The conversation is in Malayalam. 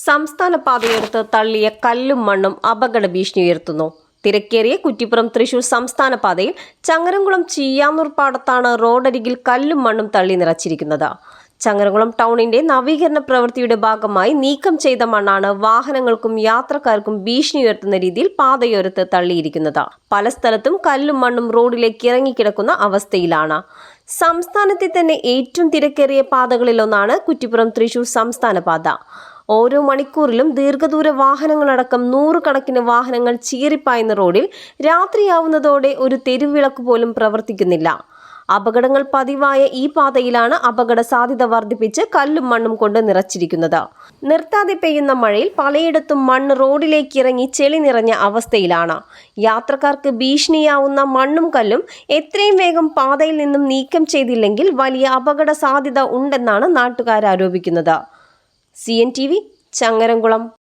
സംസ്ഥാന പാതയെടുത്ത് തള്ളിയ കല്ലും മണ്ണും അപകട ഭീഷണി ഉയർത്തുന്നു. തിരക്കേറിയ കുറ്റിപ്പുറം തൃശൂർ സംസ്ഥാന പാതയിൽ ചങ്ങരംകുളം ചീയാന്നൂർ പാടത്താണ് റോഡരികിൽ കല്ലും മണ്ണും തള്ളി നിറച്ചിരിക്കുന്നത്. ചങ്ങരംകുളം ടൗണിന്റെ നവീകരണ പ്രവൃത്തിയുടെ ഭാഗമായി നീക്കം ചെയ്ത മണ്ണാണ് വാഹനങ്ങൾക്കും യാത്രക്കാർക്കും ഭീഷണി ഉയർത്തുന്ന രീതിയിൽ പാതയോരത്ത് തള്ളിയിരിക്കുന്നത്. പല സ്ഥലത്തും കല്ലും മണ്ണും റോഡിലേക്ക് ഇറങ്ങിക്കിടക്കുന്ന അവസ്ഥയിലാണ്. സംസ്ഥാനത്തെ തന്നെ ഏറ്റവും തിരക്കേറിയ പാതകളിലൊന്നാണ് കുറ്റിപ്പുറം തൃശൂർ സംസ്ഥാന പാത. ഓരോ മണിക്കൂറിലും ദീർഘദൂര വാഹനങ്ങളടക്കം നൂറുകണക്കിന് വാഹനങ്ങൾ ചീറിപ്പായുന്ന റോഡിൽ രാത്രിയാവുന്നതോടെ ഒരു തെരുവിളക്ക് പോലും പ്രവർത്തിക്കുന്നില്ല. അപകടങ്ങൾ പതിവായ ഈ പാതയിലാണ് അപകട സാധ്യത വർദ്ധിപ്പിച്ച് കല്ലും മണ്ണും കൊണ്ട് നിറച്ചിരിക്കുന്നത്. നിർത്താതെ പെയ്യുന്ന മഴയിൽ പലയിടത്തും മണ്ണ് റോഡിലേക്ക് ഇറങ്ങി ചെളി നിറഞ്ഞ അവസ്ഥയിലാണ്. യാത്രക്കാർക്ക് ഭീഷണിയാവുന്ന മണ്ണും കല്ലും എത്രയും വേഗം പാതയിൽ നിന്നും നീക്കം ചെയ്തില്ലെങ്കിൽ വലിയ അപകട സാധ്യത ഉണ്ടെന്നാണ് നാട്ടുകാർ ആരോപിക്കുന്നത്. CNTV ചങ്ങരംകുളം.